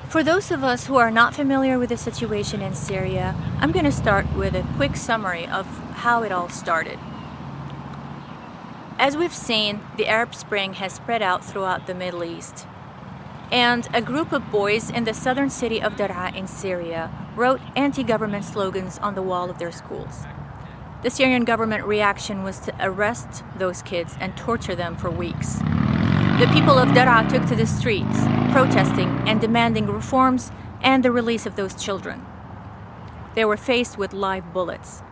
For those of us who are not familiar with the situation in Syria, I'm going to start with a quick summary of how it all started. As we've seen, the Arab Spring has spread out throughout the Middle East. And a group of boys in the southern city of Daraa in Syria wrote anti-government slogans on the wall of their schools. The Syrian government reaction was to arrest those kids and torture them for weeks. The people of Daraa took to the streets, protesting and demanding reforms and the release of those children. They were faced with live bullets.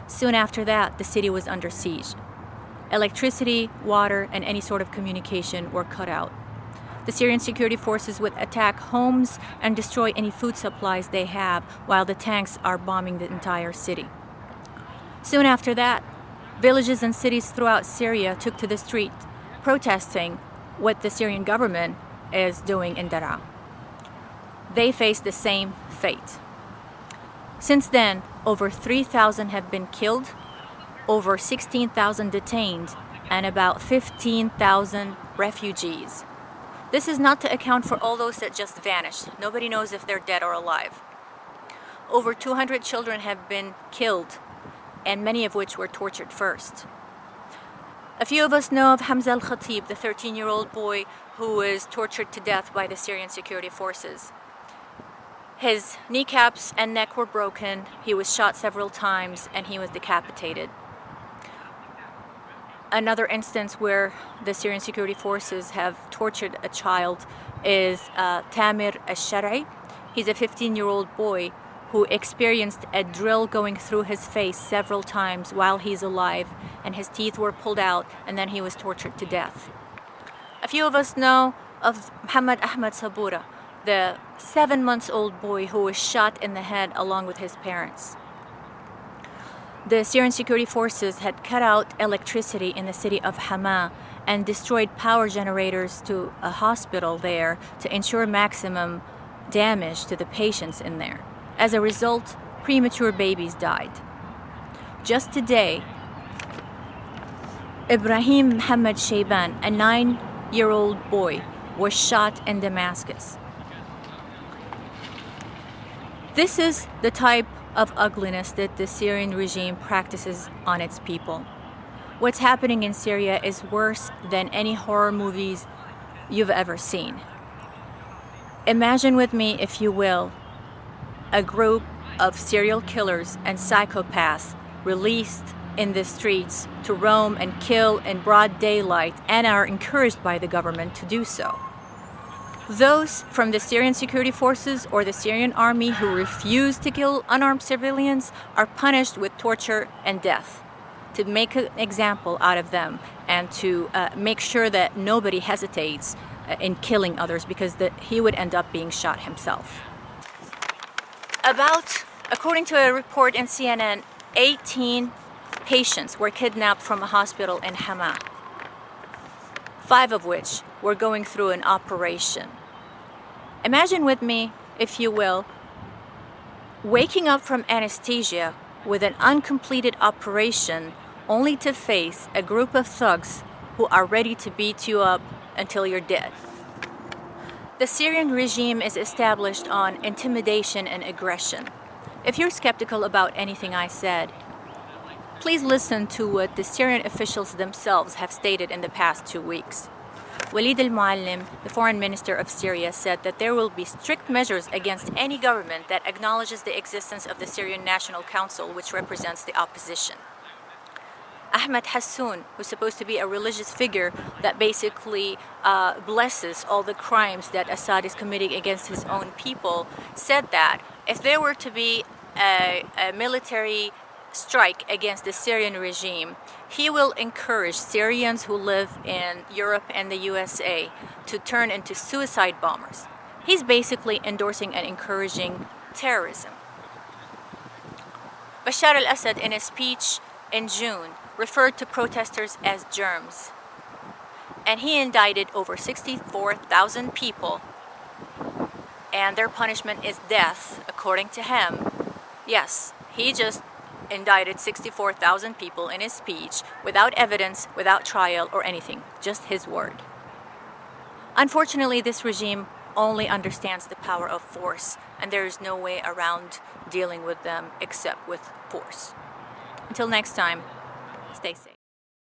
Soon after that, the city was under siege. Electricity, water, and any sort of communication were cut out. The Syrian security forces would attack homes and destroy any food supplies they have while the tanks are bombing the entire city. Soon after that, villages and cities throughout Syria took to the street, protesting what the Syrian government is doing in Daraa. They face the same fate. Since then, over 3,000 have been killed, over 16,000 detained, and about 15,000 refugees. This is not to account for all those that just vanished. Nobody knows if they're dead or alive. Over 200 children have been killed, and many of which were tortured first. A few of us know of Hamza al-Khatib, the 13-year-old boy who was tortured to death by the Syrian security forces. His kneecaps and neck were broken, he was shot several times, and he was decapitated. Another instance where the Syrian security forces have tortured a child is Tamir al-Shar'i. He's a 15-year-old boy who experienced a drill going through his face several times while he's alive, and his teeth were pulled out, and then he was tortured to death. A few of us know of Muhammad Ahmad Sabura, the 7-month-old boy who was shot in the head along with his parents. The Syrian security forces had cut out electricity in the city of Hama and destroyed power generators to a hospital there to ensure maximum damage to the patients in there. As a result, premature babies died. Just today, Ibrahim Muhammad Shayban, a 9-year-old boy, was shot in Damascus. This is the type of ugliness that the Syrian regime practices on its people. What's happening in Syria is worse than any horror movies you've ever seen. Imagine with me, if you will, a group of serial killers and psychopaths released in the streets to roam and kill in broad daylight and are encouraged by the government to do so. Those from the Syrian security forces or the Syrian army who refuse to kill unarmed civilians are punished with torture and death to make an example out of them and to make sure that nobody hesitates in killing others, because he would end up being shot himself. According to a report in CNN, 18 patients were kidnapped from a hospital in Hama, 5 of which were going through an operation. Imagine with me, if you will, waking up from anesthesia with an uncompleted operation only to face a group of thugs who are ready to beat you up until you're dead. The Syrian regime is established on intimidation and aggression. If you're skeptical about anything I said, please listen to what the Syrian officials themselves have stated in the past 2 weeks. Walid al-Muallim, the foreign minister of Syria, said that there will be strict measures against any government that acknowledges the existence of the Syrian National Council, which represents the opposition. Ahmed Hassoun, who's supposed to be a religious figure that basically blesses all the crimes that Assad is committing against his own people, said that if there were to be a military strike against the Syrian regime, he will encourage Syrians who live in Europe and the USA to turn into suicide bombers. He's basically endorsing and encouraging terrorism. Bashar al-Assad, in a speech in June, referred to protesters as germs. And he indicted over 64,000 people, and their punishment is death, according to him. Yes, he just indicted 64,000 people in his speech without evidence, without trial or anything, just his word. Unfortunately, this regime only understands the power of force, and there is no way around dealing with them except with force. Until next time, stay safe.